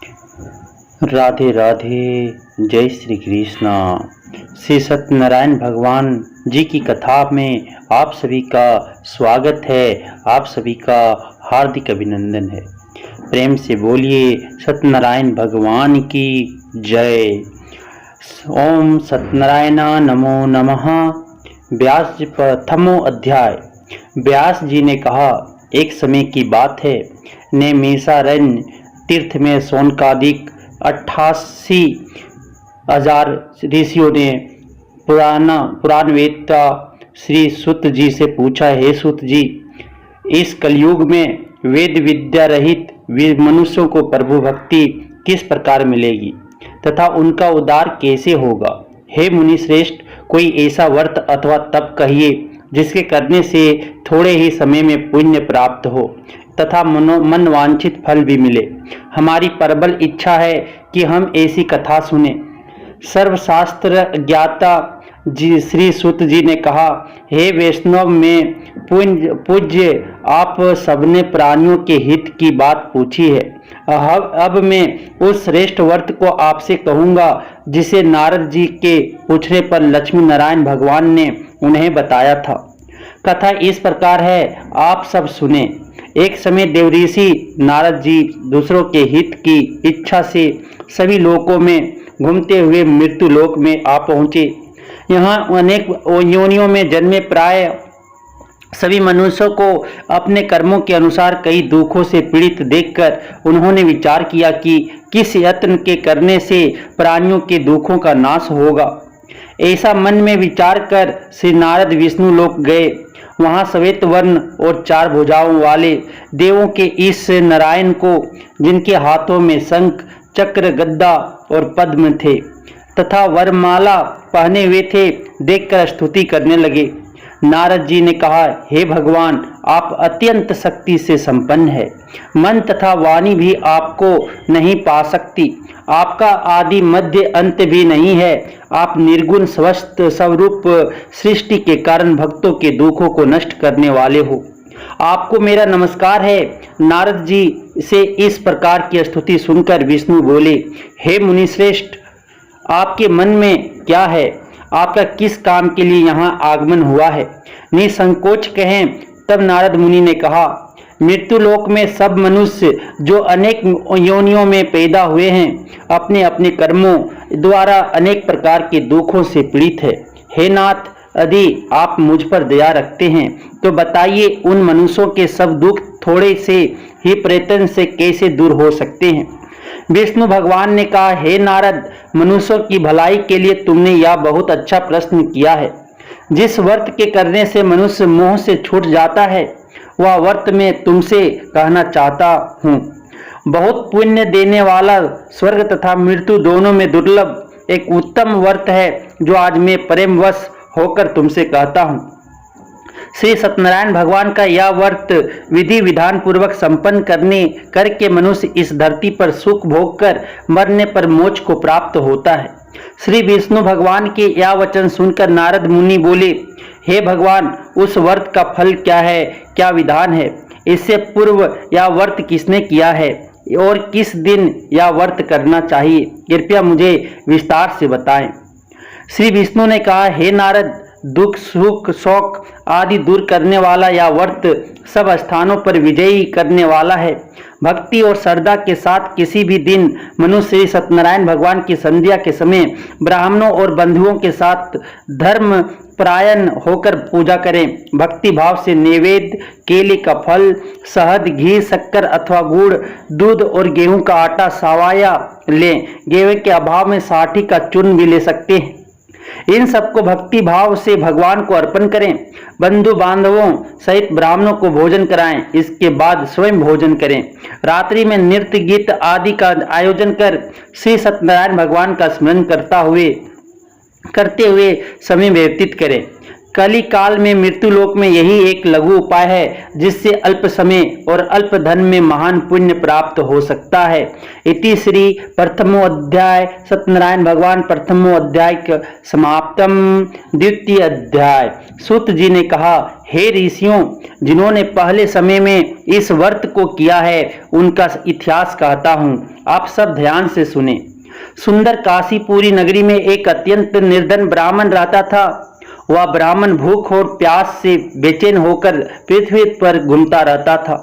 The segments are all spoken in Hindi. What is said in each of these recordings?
राधे राधे। जय श्री कृष्णा। श्री सत्यनारायण भगवान जी की कथा में आप सभी का स्वागत है। आप सभी का हार्दिक अभिनंदन है। प्रेम से बोलिए सत्यनारायण भगवान की जय। ओम सत्यनारायण नमो नमः। व्यास जी प्रथमो अध्याय। व्यास जी ने कहा, एक समय की बात है, नैमिषारण्य तीर्थ में शौनकादिक 88,000 ऋषियों ने पुराणवेत्ता श्री सूत जी से पूछा, हे सूत जी, इस कलयुग में वेद विद्या रहित मनुष्यों को प्रभु भक्ति किस प्रकार मिलेगी तथा उनका उद्धार कैसे होगा? हे मुनि श्रेष्ठ, कोई ऐसा व्रत अथवा तप कहिए जिसके करने से थोड़े ही समय में पुण्य प्राप्त हो तथा मन वांछित फल भी मिले। हमारी प्रबल इच्छा है कि हम ऐसी कथा सुने। सर्वशास्त्र ज्ञाता जी श्री सूत जी ने कहा, हे वैष्णव, में पूज्य आप सबने प्राणियों के हित की बात पूछी है। अब मैं उस श्रेष्ठ व्रत को आपसे कहूँगा जिसे नारद जी के पूछने पर लक्ष्मी नारायण भगवान ने उन्हें बताया था। कथा इस प्रकार है, आप सब सुने। एक समय देवऋषि नारद जी दूसरों के हित की इच्छा से सभी लोकों में घूमते हुए मृत्यु लोक में आ पहुँचे। यहाँ अनेक योनियों में जन्मे प्राय सभी मनुष्यों को अपने कर्मों के अनुसार कई दुखों से पीड़ित देखकर उन्होंने विचार किया कि किस यत्न के करने से प्राणियों के दुखों का नाश होगा। ऐसा मन में विचार कर श्री नारद विष्णु लोक गए। वहाँ श्वेत वर्ण और 4 भुजाओं वाले देवों के इस नारायण को, जिनके हाथों में शंख चक्र गदा और पद्म थे तथा वरमाला पहने हुए थे, देखकर स्तुति करने लगे। नारद जी ने कहा, हे भगवान, आप अत्यंत शक्ति से संपन्न है। मन तथा वाणी भी आपको नहीं पा सकती। आपका आदि मध्य अंत भी नहीं है। आप निर्गुण स्वस्थ स्वरूप सृष्टि के कारण भक्तों के दुखों को नष्ट करने वाले हो। आपको मेरा नमस्कार है। नारद जी से इस प्रकार की स्तुति सुनकर विष्णु बोले, हे मुनिश्रेष्ठ, आपके मन में क्या है? आपका किस काम के लिए यहाँ आगमन हुआ है? निसंकोच कहें। तब नारद मुनि ने कहा, मृत्यु लोक में सब मनुष्य जो अनेक योनियों में पैदा हुए हैं, अपने अपने कर्मों द्वारा अनेक प्रकार के दुखों से पीड़ित है। हे नाथ, यदि आप मुझ पर दया रखते हैं तो बताइए, उन मनुष्यों के सब दुख थोड़े से ही प्रयत्न से कैसे दूर हो सकते हैं? विष्णु भगवान ने कहा, हे नारद, मनुष्यों की भलाई के लिए तुमने यह बहुत अच्छा प्रश्न किया है। जिस व्रत के करने से मनुष्य मोह से छूट जाता है, वह व्रत मैं तुमसे कहना चाहता हूँ। बहुत पुण्य देने वाला, स्वर्ग तथा मृत्यु दोनों में दुर्लभ एक उत्तम व्रत है, जो आज मैं प्रेमवश होकर तुमसे कहता हूँ। श्री सत्यनारायण भगवान का यह व्रत विधि विधान पूर्वक संपन्न करके मनुष्य इस धरती पर सुख भोग कर मरने पर मोक्ष को प्राप्त होता है। श्री विष्णु भगवान के यह वचन सुनकर नारद मुनि बोले, हे भगवान, उस व्रत का फल क्या है, क्या विधान है? इससे पूर्व यह व्रत किसने किया है और किस दिन यह व्रत करना चाहिए? कृपया मुझे विस्तार से बताएं। श्री विष्णु ने कहा, हे नारद, दुख सुख शोक आदि दूर करने वाला यह व्रत सब स्थानों पर विजयी करने वाला है। भक्ति और श्रद्धा के साथ किसी भी दिन मनुष्य श्री सत्यनारायण भगवान की संध्या के समय ब्राह्मणों और बंधुओं के साथ धर्म परायण होकर पूजा करें। भक्ति भाव से नैवेद्य, केले का फल, शहद, घी, शक्कर अथवा गुड़, दूध और गेहूं का आटा सवाया लें। गेहूं के अभाव में साठी का चूर्ण भी ले सकते हैं। इन सबको भक्ति भाव से भगवान को अर्पण करें। बंधु बांधवों सहित ब्राह्मणों को भोजन कराएं। इसके बाद स्वयं भोजन करें। रात्रि में नृत्य गीत आदि का आयोजन कर श्री सत्यनारायण भगवान का स्मरण करते हुए समय व्यतीत करें। कली काल में मृत्यु लोक में यही एक लघु उपाय है, जिससे अल्प समय और अल्प धन में महान पुण्य प्राप्त हो सकता है। इति श्री प्रथमोऽध्याय सत्यनारायण भगवान प्रथमोऽध्याय समाप्तम। द्वितीय अध्याय। सूत जी ने कहा, हे ऋषियों, जिन्होंने पहले समय में इस व्रत को किया है, उनका इतिहास कहता हूँ। आप सब ध्यान से सुने। सुंदर काशीपुरी नगरी में एक अत्यंत निर्धन ब्राह्मण रहता था। वह ब्राह्मण भूख और प्यास से बेचैन होकर पृथ्वी पर घूमता रहता था।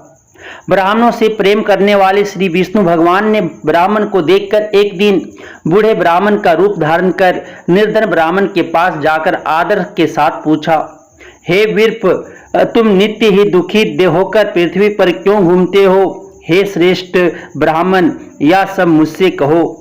ब्राह्मणों से प्रेम करने वाले श्री विष्णु भगवान ने ब्राह्मण को देखकर एक दिन बूढ़े ब्राह्मण का रूप धारण कर निर्धन ब्राह्मण के पास जाकर आदर के साथ पूछा, हे विप्र, तुम नित्य ही दुखी होकर पृथ्वी पर क्यों घूमते हो? हे श्रेष्ठ ब्राह्मण, यह सब मुझसे कहो,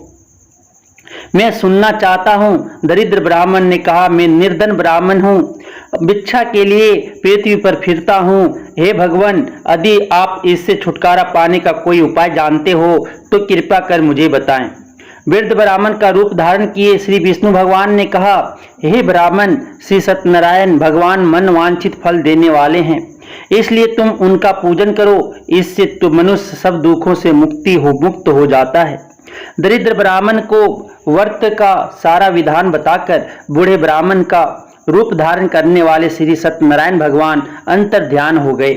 मैं सुनना चाहता हूँ। दरिद्र ब्राह्मण ने कहा, मैं निर्धन ब्राह्मण हूँ, भिक्षा के लिए पृथ्वी पर फिरता हूँ। हे भगवान, यदि आप इससे छुटकारा पाने का कोई उपाय जानते हो तो कृपा कर मुझे बताएं। वृद्ध ब्राह्मण का रूप धारण किए श्री विष्णु भगवान ने कहा, हे ब्राह्मण, श्री सत्यनारायण भगवान मन वांछित फल देने वाले हैं, इसलिए तुम उनका पूजन करो। इससे तो मनुष्य सब दुखों से मुक्त हो जाता है। दरिद्र ब्राह्मण को व्रत का सारा विधान बताकर बूढ़े ब्राह्मण का रूप धारण करने वाले श्री सत्यनारायण भगवान अंतर ध्यान हो गए।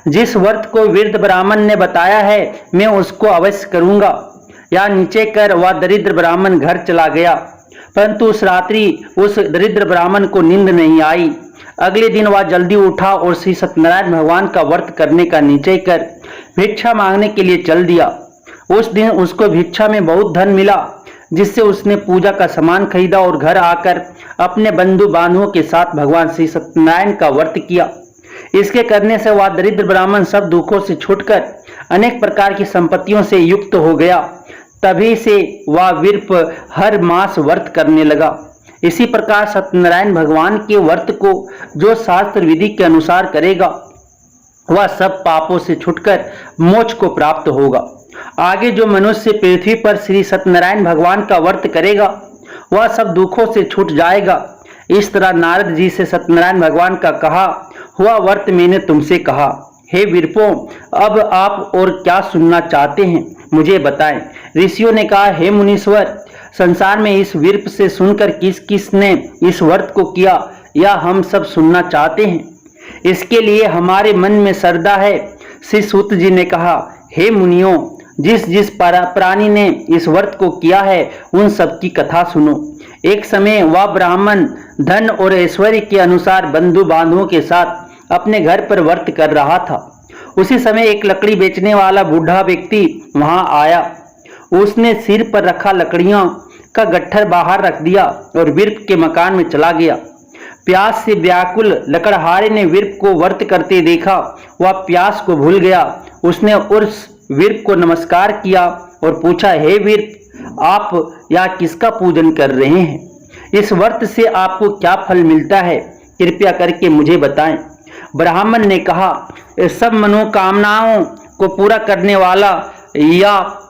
जिस व्रत को वृद्ध ब्राह्मण ने बताया है, मैं उसको अवश्य करूंगा। या नीचे कर वह दरिद्र ब्राह्मण घर चला गया, परंतु उस रात्रि उस दरिद्र ब्राह्मण को नींद नहीं आई। अगले दिन वह जल्दी उठा और श्री सत्यनारायण भगवान का व्रत करने का निश्चय कर भिक्षा मांगने के लिए चल दिया। उस दिन उसको भिक्षा में बहुत धन मिला, जिससे उसने पूजा का सामान खरीदा और घर आकर अपने बंधु बांधवों के साथ भगवान श्री सत्यनारायण का व्रत किया। इसके करने से वह दरिद्र ब्राह्मण सब दुखों से छूटकर अनेक प्रकार की संपत्तियों से युक्त हो गया। तभी से वह विप्र हर मास व्रत करने लगा। इसी प्रकार सत्यनारायण भगवान के व्रत को जो शास्त्र विधि के अनुसार करेगा, वह सब पापों से छूटकर मोक्ष को प्राप्त होगा। आगे जो मनुष्य पृथ्वी पर श्री सत्यनारायण भगवान का व्रत करेगा, वह सब दुखों से छूट जाएगा। इस तरह नारद जी से सत्यनारायण भगवान का कहा हुआ व्रत मैंने तुमसे कहा। हे विप्रों, अब आप और क्या सुनना चाहते हैं, मुझे बताएं। ऋषियों ने कहा, हे मुनीश्वर, संसार में इस विप्र से सुनकर किस किस ने इस व्रत को किया, यह हम सब सुनना चाहते हैं। इसके लिए हमारे मन में श्रद्धा है। श्री सूत जी ने कहा, हे मुनियों, जिस जिस प्राणी ने इस व्रत को किया है उन सब की कथा सुनो। एक समय वह ब्राह्मण धन और ऐश्वर्य के अनुसार बंधु बांधवों के साथ अपने घर पर व्रत कर रहा था। उसी समय एक लकड़ी बेचने वाला बूढ़ा व्यक्ति वहां आया। उसने सिर पर रखा लकड़ियों का गट्ठर बाहर रख दिया और विप्र के मकान में चला गया। प्यास से व्याकुल लकड़हारे ने विप्र को व्रत करते देखा। वह प्यास को भूल गया। उसने उस विप्र को नमस्कार किया और पूछा, हे विप्र, आप या किसका पूजन कर रहे हैं? इस व्रत से आपको क्या फल मिलता है, कृपया करके मुझे बताएं। ब्राह्मण ने कहा, सब मनोकामनाओं को पूरा करने वाला या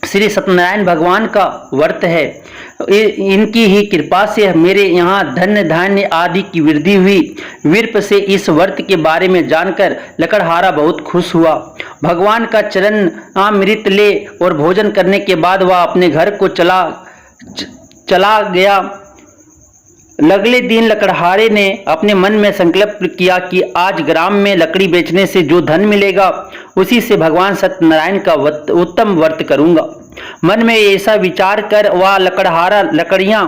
श्री सत्यनारायण भगवान का व्रत है। इनकी ही कृपा से मेरे यहाँ धन धान्य आदि की वृद्धि हुई। विप्र से इस व्रत के बारे में जानकर लकड़हारा बहुत खुश हुआ। भगवान का चरण अमृत ले और भोजन करने के बाद वह अपने घर को चला गया। अगले दिन लकड़हारे ने अपने मन में संकल्प किया कि आज ग्राम में लकड़ी बेचने से जो धन मिलेगा उसी से भगवान सत्यनारायण का उत्तम व्रत करूंगा। मन में ऐसा विचार कर वह लकड़हारा लकड़ियां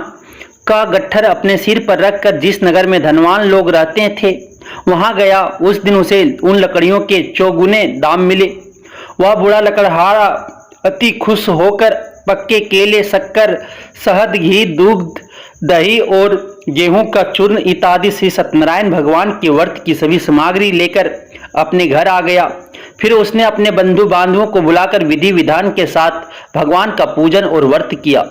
का गट्ठर अपने सिर पर रखकर जिस नगर में धनवान लोग रहते थे वहां गया। उस दिन उसे उन लकड़ियों के चौगुने दाम मिले। वह बूढ़ा लकड़हारा अति खुश होकर पक्के केले, शक्कर, शहद, घी, दूध, दही और गेहूं का चूर्ण इत्यादि श्री सत्यनारायण भगवान के व्रत की सभी सामग्री लेकर अपने घर आ गया। फिर उसने अपने बंधु बांधवों को बुलाकर विधि विधान के साथ भगवान का पूजन और व्रत किया।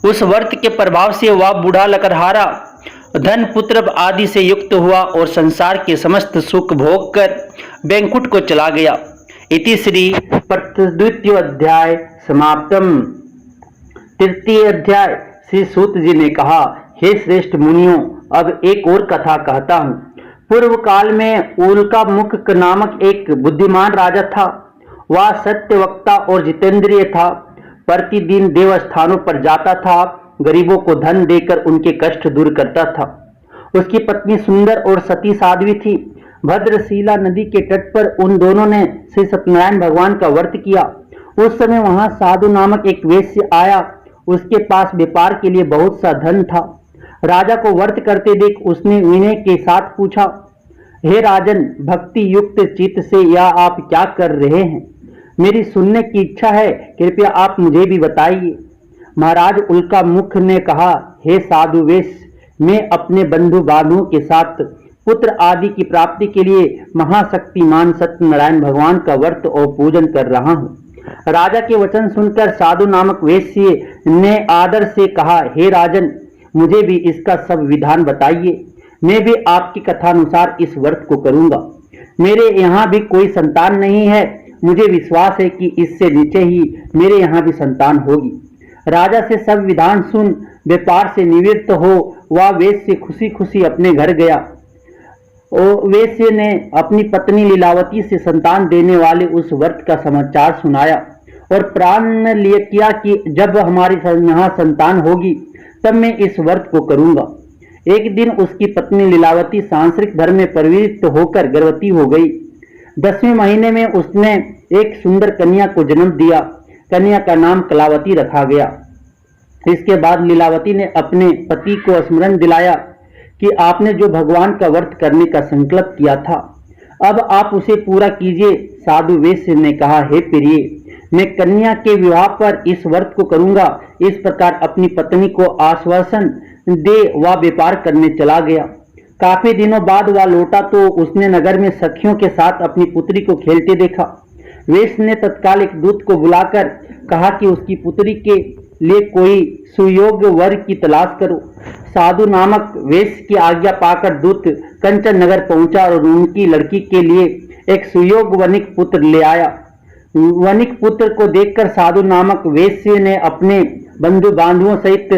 उस व्रत के प्रभाव से वह बूढ़ा लकड़हारा धन पुत्र आदि से युक्त हुआ और संसार के समस्त सुख भोग कर बैंकुट को चला गया। इति श्री द्वितीय अध्याय समाप्तम। तृतीय अध्याय। श्री सूत जी ने कहा, हे श्रेष्ठ मुनियों, अब एक और कथा कहता हूँ। पूर्व काल में उल्का मुख नामक एक बुद्धिमान राजा था। वह सत्यवक्ता और जितेंद्रिय था। प्रतिदिन देवस्थानों पर जाता था, गरीबों को धन देकर उनके कष्ट दूर करता था। उसकी पत्नी सुंदर और सती साध्वी थी। भद्रशिला नदी के तट पर उन दोनों ने श्री सत्यनारायण भगवान का व्रत किया। उस समय वहां साधु नामक एक वेश्य आया। उसके पास व्यापार के लिए बहुत सा धन था। राजा को व्रत करते देख उसने विनय के साथ पूछा, हे राजन, भक्ति युक्त चित्त से यह आप क्या कर रहे हैं? मेरी सुनने की इच्छा है, कृपया आप मुझे भी बताइए। महाराज उल्का मुख ने कहा, हे साधु वेश, मैं अपने बंधु बांधुओं के साथ पुत्र आदि की प्राप्ति के लिए महाशक्तिमान सत्यनारायण भगवान का व्रत और पूजन कर रहा हूँ। राजा के वचन सुनकर साधु नामक वेश्य ने आदर से कहा, हे राजन, मुझे भी इसका सब विधान बताइए। मैं भी आपकी कथानुसार इस व्रत को करूंगा। मेरे यहाँ भी कोई संतान नहीं है। मुझे विश्वास है कि इससे नीचे ही मेरे यहाँ भी संतान होगी। राजा से सब विधान सुन व्यापार से निवृत्त हो वह वेश्य खुशी खुशी अपने घर गया। वेश्य ने अपनी पत्नी लीलावती से संतान देने वाले उस व्रत का समाचार सुनाया और प्राण लिए किया कि जब हमारी यहाँ संतान होगी तब मैं इस व्रत को करूंगा। एक दिन उसकी पत्नी लीलावती सांसारिक धर्म में प्रवृत्त होकर गर्भवती हो गई। 10वें महीने में उसने एक सुंदर कन्या को जन्म दिया। कन्या का नाम कलावती रखा गया। इसके बाद लीलावती ने अपने पति को स्मरण दिलाया कि आपने जो भगवान का व्रत करने का संकल्प किया था, अब आप उसे पूरा कीजिए। साधु वेश्य ने कहा, हे प्रिय, मैं कन्या के विवाह पर इस व्रत को करूंगा। इस प्रकार अपनी पत्नी को आश्वासन दे वह व्यापार करने चला गया। काफी दिनों बाद वह लौटा तो उसने नगर में सखियों के साथ अपनी पुत्री को खेलते देखा। वेश्य ने तत्काल एक दूत को बुलाकर कहा कि उसकी पुत्री के लिए कोई सुयोग्य वर की तलाश करो। साधु नामक वेश्य की आज्ञा पाकर दूत कंचन नगर पहुंचा और उनकी लड़की के लिए एक सुयोग्य वनिक पुत्र ले आया। वनिक पुत्र को देखकर साधु नामक वेश्य ने अपने बंधु बांधुओं सहित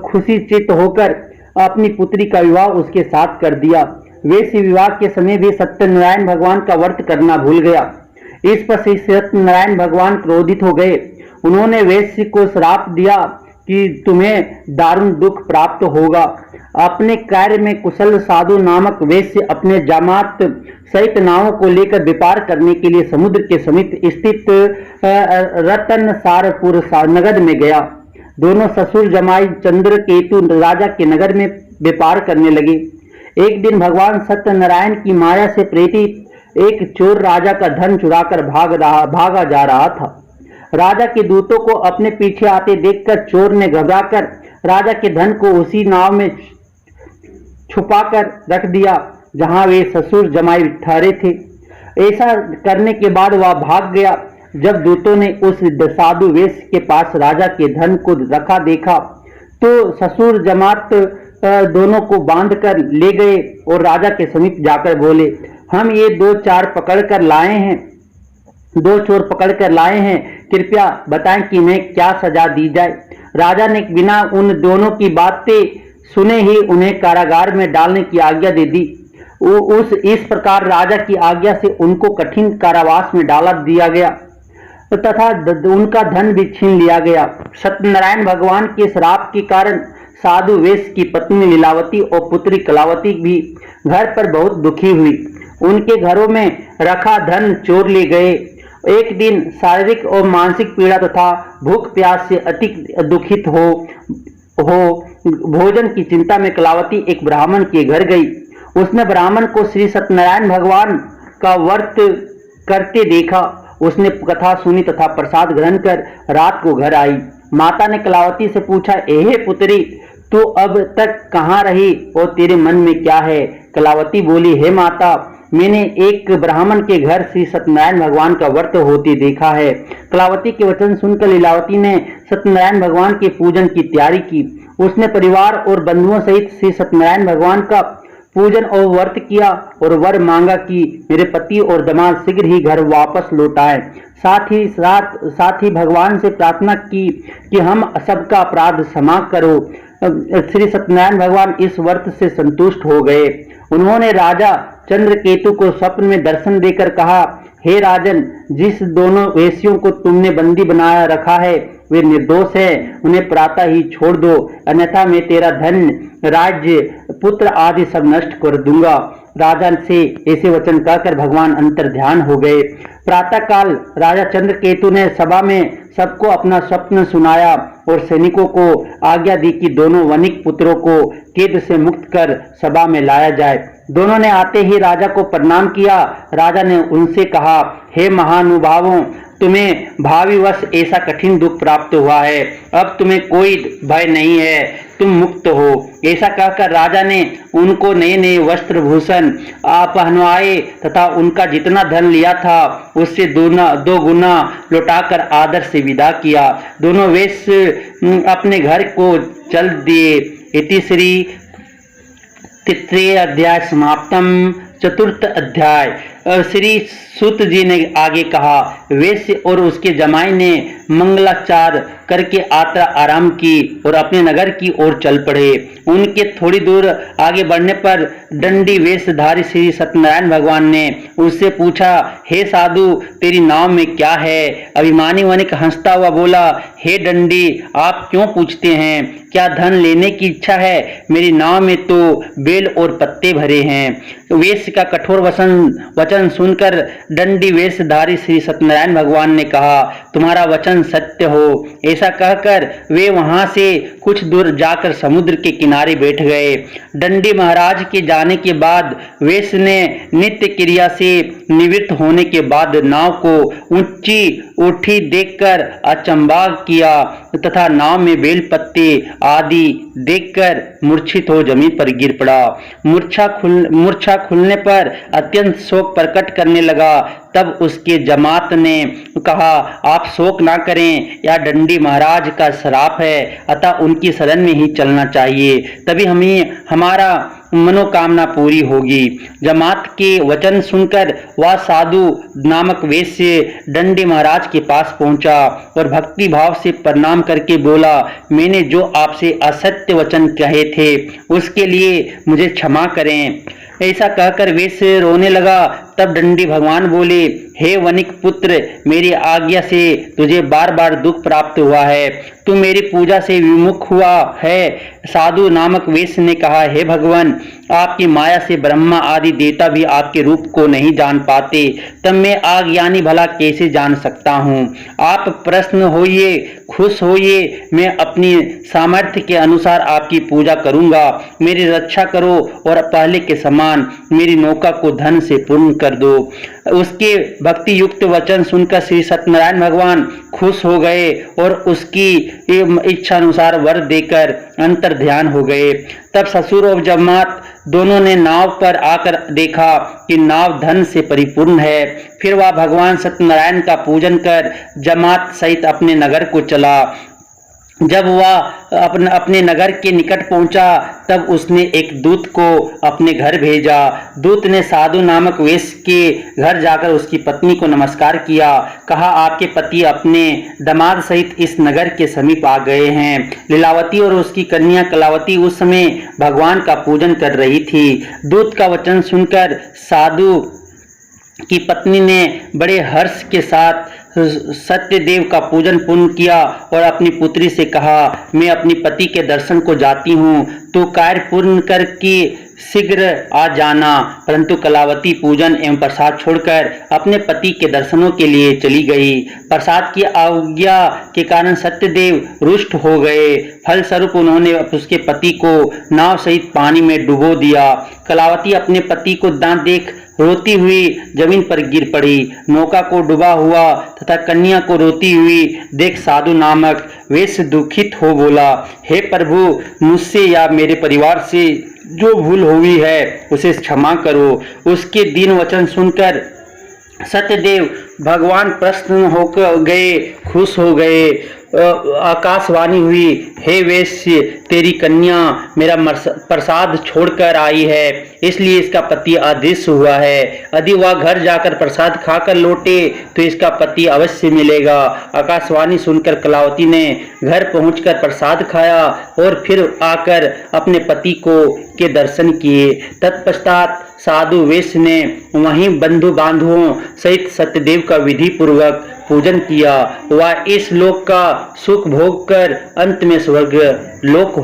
खुशी चित्त होकर अपनी पुत्री का विवाह उसके साथ कर दिया। वेश्य विवाह के समय भी सत्यनारायण भगवान का व्रत करना भूल गया। इस पर श्री सत्यनारायण भगवान क्रोधित हो गए। उन्होंने वेश्य को श्राप दिया कि तुम्हें दारुण दुख प्राप्त होगा। अपने कार्य में कुशल साधु नामक वेश्य अपने जामात सहित नावों को लेकर व्यापार करने के लिए समुद्र के समीप स्थित रतनसारपुर नगर में गया। दोनों ससुर जमाई चंद्र केतु राजा के नगर में व्यापार करने लगे। एक दिन भगवान सत्यनारायण की माया से प्रेरित एक चोर राजा का धन चुराकर भागा जा रहा था। राजा के दूतों को अपने पीछे आते देखकर चोर ने घबराकर राजा के धन को उसी नाव में छुपाकर रख दिया जहां वे ससुर जमाई ठहरे थे। ऐसा करने के बाद वह भाग गया। जब दूतों ने उस साधु वेश्य के पास राजा के धन को रखा देखा तो ससुर जमात दोनों को बांधकर ले गए और राजा के समीप जाकर बोले, हम ये दो चोर पकड़कर लाए हैं, कृपया बताएं कि मैं क्या सजा दी जाए। राजा ने बिना उन दोनों की बातें सुने ही उन्हें कारागार में डालने की आज्ञा दे दी। इस प्रकार राजा की आज्ञा से उनको कठिन कारावास में डाला दिया गया तथा उनका धन भी छीन लिया गया। सत्यनारायण भगवान के श्राप के कारण साधु वेश्य की पत्नी लीलावती और पुत्री कलावती भी घर पर बहुत दुखी हुई। उनके घरों में रखा धन चोर ले गए। एक दिन शारीरिक और मानसिक पीड़ा तथा भूख प्यास से अति दुखित हो भोजन की चिंता में कलावती एक ब्राह्मण के घर गई। उसने ब्राह्मण को श्री सत्यनारायण भगवान का व्रत करते देखा। उसने कथा सुनी तथा प्रसाद ग्रहण कर रात को घर आई। माता ने कलावती से पूछा, हे पुत्री, तू अब तक कहाँ रही और तेरे मन में क्या है? कलावती बोली, हे माता, मैंने एक ब्राह्मण के घर श्री सत्यनारायण भगवान का व्रत होते देखा है। कलावती के वचन सुनकर लीलावती ने सत्यनारायण भगवान के पूजन की तैयारी की। उसने परिवार और बंधुओं सहित श्री सत्यनारायण भगवान का पूजन और व्रत किया और वर मांगा कि मेरे पति और दामाद शीघ्र ही घर वापस लौट आए। साथ ही भगवान से प्रार्थना की कि हम सबका अपराध क्षमा करो। श्री सत्यनारायण भगवान इस व्रत से संतुष्ट हो गए। उन्होंने राजा चंद्रकेतु को स्वप्न में दर्शन देकर कहा, हे राजन, जिस दोनों वेश्यों को तुमने बंदी बनाया रखा है वे निर्दोष हैं, उन्हें प्रातः ही छोड़ दो, अन्यथा मैं तेरा धन, राज्य, पुत्र आदि सब नष्ट कर दूंगा। राजा से ऐसे वचन कहकर भगवान अंतर ध्यान हो गए। प्रातःकाल राजा चंद्रकेतु ने सभा में सबको अपना स्वप्न सुनाया और सैनिकों को आज्ञा दी कि दोनों वणिक पुत्रों को कैद से मुक्त कर सभा में लाया जाए। दोनों ने आते ही राजा को प्रणाम किया। राजा ने उनसे कहा, हे महानुभावों, तुम्हें भाविवश ऐसा कठिन दुख प्राप्त हुआ है, अब तुम्हें कोई भय नहीं है, तुम मुक्त हो। ऐसा कहकर राजा ने उनको नए नए वस्त्र भूषण पहनवाए तथा उनका जितना धन लिया था उससे दो गुना लौटाकर आदर से विदा किया। दोनों वैश्य अपने घर को चल दिए। इति श्री तृतीय अध्याय समाप्तम। चतुर्थ अध्याय। श्री सूत जी ने आगे कहा, वैश्य और उसके जमाई ने मंगलाचार करके यात्रा आराम की और अपने नगर की ओर चल पड़े। उनके थोड़ी दूर आगे बढ़ने पर दंडी वेशधारी श्री सत्यनारायण भगवान ने उससे पूछा, हे साधु, तेरी नाव में क्या है? अभिमानी वणिक हंसता हुआ बोला, हे दंडी, आप क्यों पूछते हैं? क्या धन लेने की इच्छा है? मेरी नाव में तो बेल और पत्ते भरे हैं। वेश का कठोर वचन सुनकर दंडी वेशधारी श्री सत्यनारायण भगवान ने कहा, तुम्हारा वचन सत्य हो। ऐसा कहकर वे वहां से कुछ दूर जाकर समुद्र के किनारे बैठ गए। दंडी महाराज के जाने के बाद वेश ने नित्य क्रिया से निवृत्त होने के बाद नाव को ऊंची उठी देखकर अचंभा किया तथा नाव में बेल पत्ते आदि देखकर मूर्छित हो जमीन पर गिर पड़ा। मूर्छा खुलने पर अत्यंत शोक प्रकट करने लगा। तब उसके जमात ने कहा, आप शोक ना करें, यह दंडी महाराज का श्राप है, अतः उनकी शरण में ही चलना चाहिए, तभी हमारा मनोकामना पूरी होगी। जमात के वचन सुनकर वह साधु नामक वैश्य दंडी महाराज के पास पहुंचा और भक्ति भाव से प्रणाम करके बोला, मैंने जो आपसे असत्य वचन कहे थे उसके लिए मुझे क्षमा करें। ऐसा कहकर वैश्य रोने लगा। तब दंडी भगवान बोले, हे वणिक पुत्र, मेरी आज्ञा से तुझे बार बार दुख प्राप्त हुआ है, तू मेरी पूजा से विमुख हुआ है। साधु नामक वैश्य ने कहा, हे भगवान, आपकी माया से ब्रह्मा आदि देवता भी आपके रूप को नहीं जान पाते, तब मैं आज्ञानी भला कैसे जान सकता हूँ? आप प्रसन्न होइए, खुश होइए, मैं अपनी सामर्थ्य के अनुसार आपकी पूजा करूंगा। मेरी रक्षा करो और पहले के समान मेरी नौका को धन से पूर्ण कर दो। उसके भक्ति युक्त वचन सुनकर श्री सत्यनारायण भगवान खुश हो गए और उसकी इच्छा अनुसार वर देकर अंतर ध्यान हो गए। तब ससुर और जमात दोनों ने नाव पर आकर देखा कि नाव धन से परिपूर्ण है। फिर वह भगवान सत्यनारायण का पूजन कर जमात सहित अपने नगर को चला। जब वह अपने नगर के निकट पहुंचा तब उसने एक दूत को अपने घर भेजा। दूत ने साधु नामक वैश्य के घर जाकर उसकी पत्नी को नमस्कार किया। कहा, आपके पति अपने दामाद सहित इस नगर के समीप आ गए हैं। लीलावती और उसकी कन्या कलावती उस समय भगवान का पूजन कर रही थी। दूत का वचन सुनकर साधु की पत्नी ने बड़े हर्ष के साथ सत्यदेव का पूजन पूर्ण किया और अपनी पुत्री से कहा, मैं अपनी पति के दर्शन को जाती हूँ, तो कार्य पूर्ण करके शीघ्र आ जाना। परंतु कलावती पूजन एवं प्रसाद छोड़कर अपने पति के दर्शनों के लिए चली गई। प्रसाद की आज्ञा के कारण सत्यदेव रुष्ट हो गए। फलस्वरूप उन्होंने उसके पति को नाव सहित पानी में डुबो दिया। कलावती अपने पति को दांत देख रोती हुई जमीन पर गिर पड़ी। नौका को डूबा हुआ तथा कन्या को रोती हुई देख साधु नामक वैश्य दुखित हो बोला, हे प्रभु, मुझसे या मेरे परिवार से जो भूल हुई है उसे क्षमा करो। उसके दीन वचन सुनकर सत्यदेव भगवान प्रसन्न होकर गए, खुश हो गए। आकाशवाणी हुई, हे वैश्य, तेरी कन्या मेरा प्रसाद छोड़कर आई है, इसलिए इसका पति अदृश्य हुआ है। यदि वह घर जाकर प्रसाद खाकर लौटे तो इसका पति अवश्य मिलेगा। आकाशवाणी सुनकर कलावती ने घर पहुंचकर प्रसाद खाया और फिर आकर अपने पति के दर्शन किए। तत्पश्चात साधु वैश्य ने वहीं बंधु बांधवों सहित सत्यदेव का विधि पूर्वक पूजन किया। वह इस लोक का सुख भोग कर अंत में स्वर्ग लोक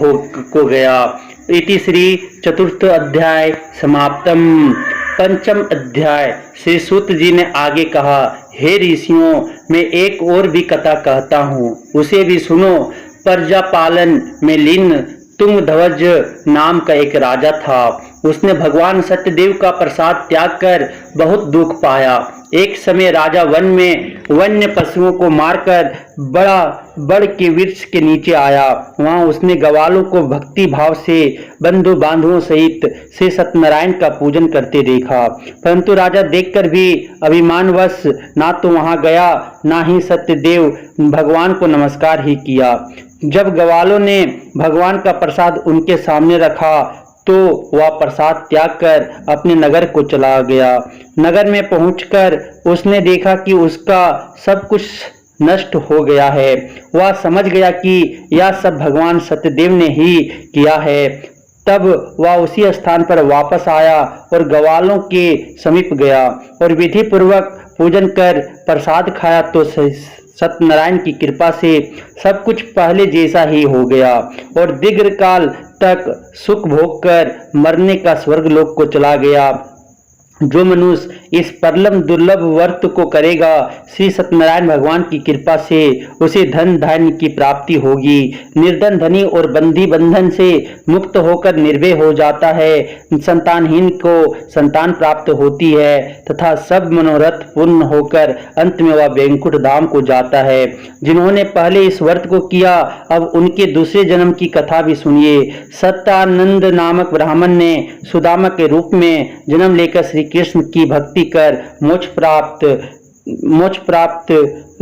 को गया। इति श्री चतुर्थ अध्याय समाप्तम। पंचम अध्याय। श्री सूत जी ने आगे कहा, हे ऋषियों, मैं एक और भी कथा कहता हूँ, उसे भी सुनो। प्रजापालन में लीन तुंगध्वज नाम का एक राजा था। उसने भगवान सत्यदेव का प्रसाद त्याग कर बहुत दुख पाया। एक समय राजा वन में वन्य पशुओं को मारकर बड़ के वृक्ष के नीचे आया। वहां उसने ग्वालों को भक्ति भाव से बंधु बांधुओं सहित श्री सत्यनारायण का पूजन करते देखा, परंतु राजा देखकर भी अभिमानवश ना तो वहां गया, ना ही सत्यदेव भगवान को नमस्कार ही किया। जब ग्वालों ने भगवान का प्रसाद उनके सामने रखा तो वह प्रसाद त्याग कर अपने नगर को चला गया। नगर में पहुंचकर उसने देखा कि उसका सब कुछ नष्ट हो गया है। वह समझ गया कि यह सब भगवान सत्यदेव ने ही किया है। तब वह उसी स्थान पर वापस आया और ग्वालों के समीप गया और विधि पूर्वक पूजन कर प्रसाद खाया तो सत्यनारायण की कृपा से सब कुछ पहले जैसा ही हो गया और दीर्घकाल तक सुख भोग कर मरने का स्वर्गलोक को चला गया। जो मनुष्य इस परम दुर्लभ व्रत को करेगा, श्री सत्यनारायण भगवान की कृपा से उसे धन धान्य की प्राप्ति होगी। निर्धन धनी और बंधी बंधन से मुक्त होकर निर्भय हो जाता है। संतानहीन को संतान प्राप्त होती है तथा सब मनोरथ पूर्ण होकर अंत में वह वैकुंठ धाम को जाता है। जिन्होंने पहले इस व्रत को किया, अब उनके दूसरे जन्म की कथा भी सुनिए। सत्यानंद नामक ब्राह्मण ने सुदामा के रूप में जन्म लेकर श्री कृष्ण की भक्ति कर मोक्ष प्राप्त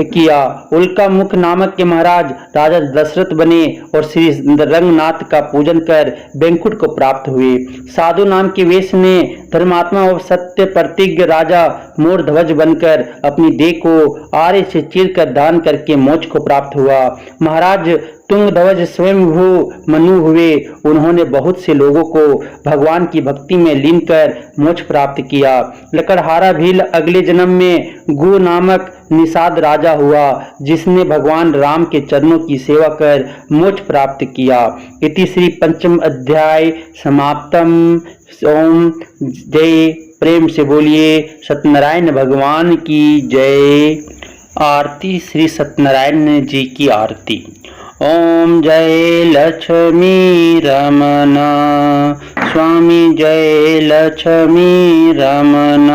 किया। उल्का मुख नामक के महाराज राजा दशरथ बने और श्री रंगनाथ का पूजन कर वैकुंठ को प्राप्त हुए। साधु नाम के वेश ने धर्मात्मा और सत्य प्रतिज्ञ राजा मोरध्वज बनकर अपनी देह को आरे से चीरकर दान करके मोक्ष को प्राप्त हुआ। महाराज तुंगध्वज स्वयंभू मनु हुए। उन्होंने बहुत से लोगों को भगवान की भक्ति में लीन कर मोक्ष प्राप्त किया। लकड़हारा भील अगले जन्म में गु नामक निषाद राजा हुआ, जिसने भगवान राम के चरणों की सेवा कर मोक्ष प्राप्त किया। इति श्री पंचम अध्याय समाप्तम। ओम जय। प्रेम से बोलिए सत्यनारायण भगवान की जय। आरती। श्री सत्यनारायण जी की आरती। ओम जय लक्ष्मी रमण स्वामी, जय लक्ष्मी रमण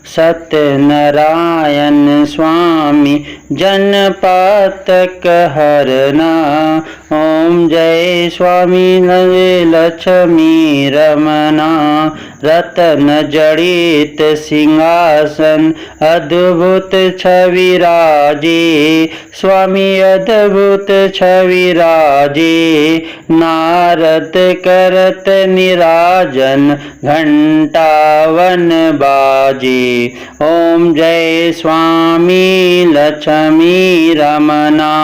सत्यनारायण स्वामी, जनपातक हरना। ओम जय स्वामी लक्ष्मी रमणा, रतन जड़ित सिंहासन अद्भुत छवि राजे। स्वामी अद्भुत छवि राजे, नारद करत निराजन घंटावन बाजे। ओम जय स्वामी लक्ष्मी रमणा,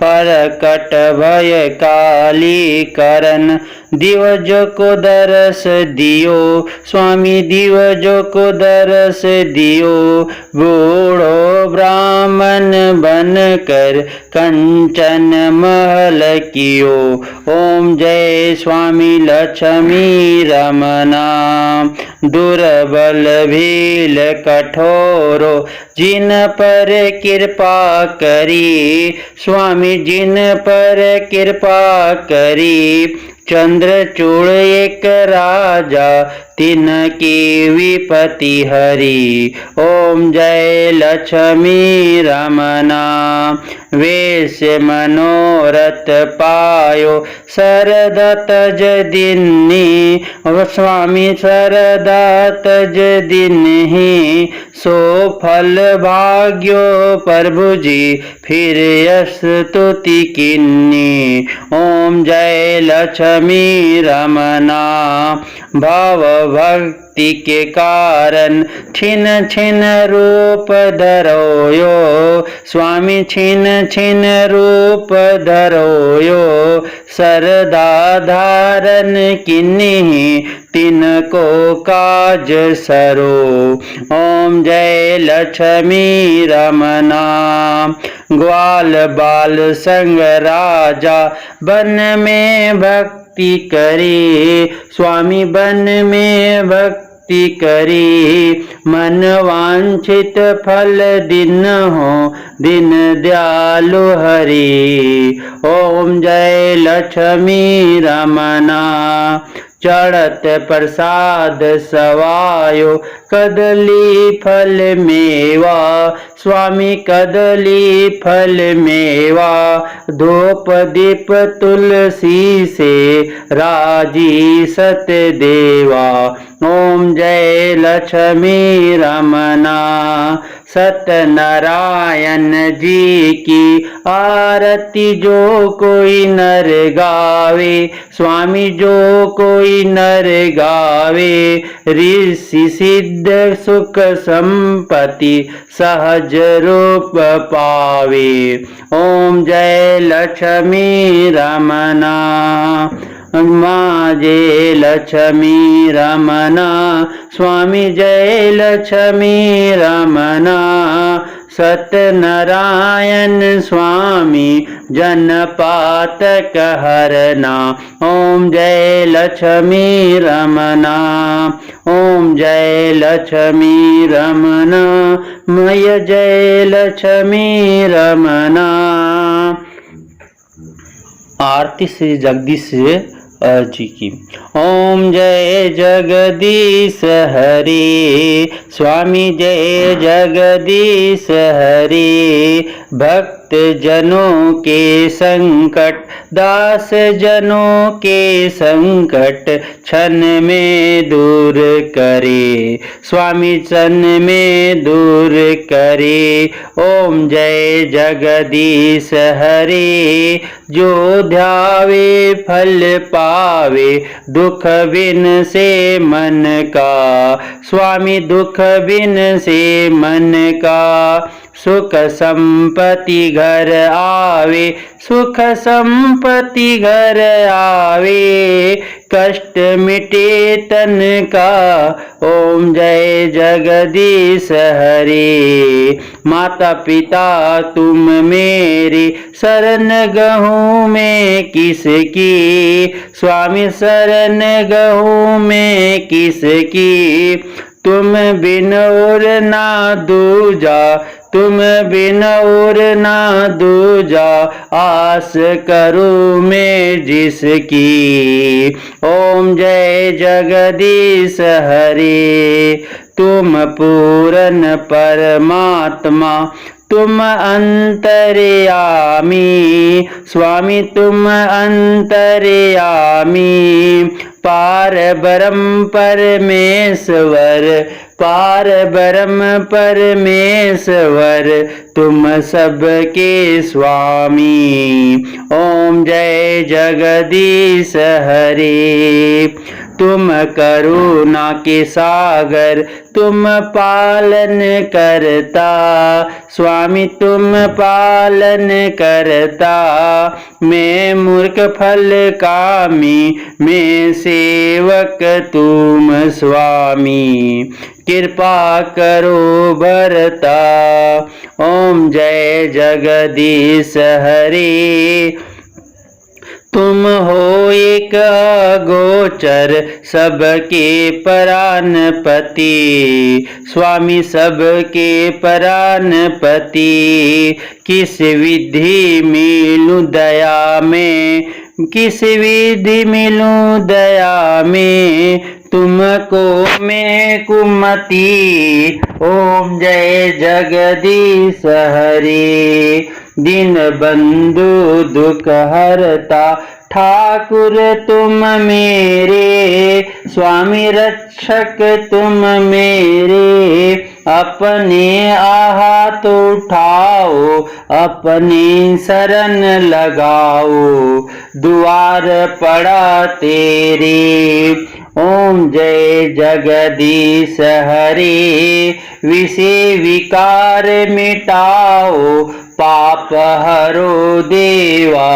परकट भय काली करन, दिवज को दरस दियो। स्वामी दिवज को दरस दियो, बूढ़ो ब्राह्मण बन कर कंचन महल कियो। ओम जय स्वामी लक्ष्मी रमणा, दुर्बल भील कठोरो जिन पर कृपा करी। स्वामी जिन पर कृपा करी, चंद्रचूड़ एक राजा तिन की विपति हरि। ओम जय लक्ष्मी रमणा, वेश मनोरथ पायो सरदा तज दिन्नी। स्वामी सरदा तज दिन्ही, सो फल भाग्यो प्रभु जी फिर यश स्तुति किन्नी। ओम जय लक्ष्मी रमणा, भाव भक्ति के कारण छिन छिन रूप धरोयो। स्वामी छिन छिन रूप धरोयो, सरदा धारण किन्ही तिनको काज सरो। ओम जय लक्ष्मी रमणा, ग्वाल बाल संग राजा बन में भक्ति करे। स्वामी बन में भक्ति भक्ति करी, मन वांछित फल दिन हो, दिन दयालु हरि। ओम जय लक्ष्मी रमना। चढ़त प्रसाद सवायो, कदली फल मेवा, स्वामी कदली फल मेवा। धूप दीप तुलसी से, राजी सत देवा। ओम जय लक्ष्मी रमना। सत्यनारायण जी की आरती जो कोई नर गावे, स्वामी जो कोई नर गावे, ऋषि सिद्ध सुख संपत्ति सहज रूप पावे। ओम जय लक्ष्मी रमना। माँ जय लक्ष्मी रमना, स्वामी जय लक्ष्मी रमना। सत्यनारायण स्वामी जन पातक हरना। ओम जय लक्ष्मी रमना। ओम जय लक्ष्मी रमना, मय जय लक्ष्मी रमना। आरती श्री जगदीश जी की। ओम जय जगदीश हरि, स्वामी जय जगदीश हरि। भक्त जनों के संकट, दास जनों के संकट, क्षण में दूर करे, स्वामी क्षण में दूर करे। ओम जय जगदीश हरि, जो ध्यावे फल पावे, दुख बिन से मन का, स्वामी दुख बिन से मन का। सुख संपत्ति घर आवे, सुख संपत्ति घर आवे, कष्ट मिटे तन का। ओम जय जगदीश हरि। माता पिता तुम मेरी, शरण गहूँ में किसकी, स्वामी शरण गहूँ में किसकी। तुम बिन और ना दूजा, तुम बिन और ना दूजा, आस करूँ मैं जिसकी। ओम जय जगदीश हरि। तुम पूर्ण परमात्मा, तुम अंतर्यामी, स्वामी तुम अंतर्यामी। पार ब्रह्म परमेश्वर, पार ब्रह्म परमेश्वर, तुम सबके स्वामी। ओम जय जगदीश हरि। तुम करुणा के सागर, तुम पालन करता, स्वामी तुम पालन करता। मैं मूर्ख फल कामी, मैं सेवक तुम स्वामी, कृपा करो भरता। ओम जय जगदीश हरि। तुम हो एक गोचर, सबके प्राणपति, स्वामी सबके प्राणपति। किस विधि मिलूं दया में, किस विधि मिलूं दया में, तुमको मैं कुमति। ओम जय जगदीश हरि। दीन बंधु दुख हरता, ठाकुर तुम मेरे, स्वामी रक्षक तुम मेरे। अपने आहत उठाओ, अपनी शरण लगाओ, द्वार पड़ा तेरे। ओम जय जगदीश हरि। विषय विकार मिटाओ, पाप हरो देवा।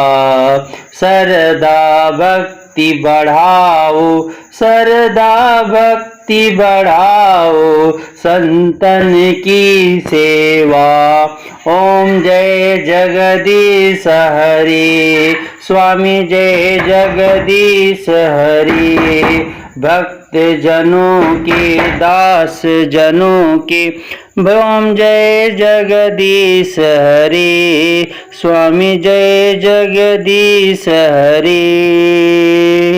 सरदा भक्ति बढ़ाओ, सरदा भक्ति बढ़ाओ, संतन की सेवा। ओम जय जगदीश हरि। स्वामी जय जगदीश हरि। भक्ति जनों के दास जनों के। ओम जय जगदीश हरे, स्वामी जय जगदीश हरे।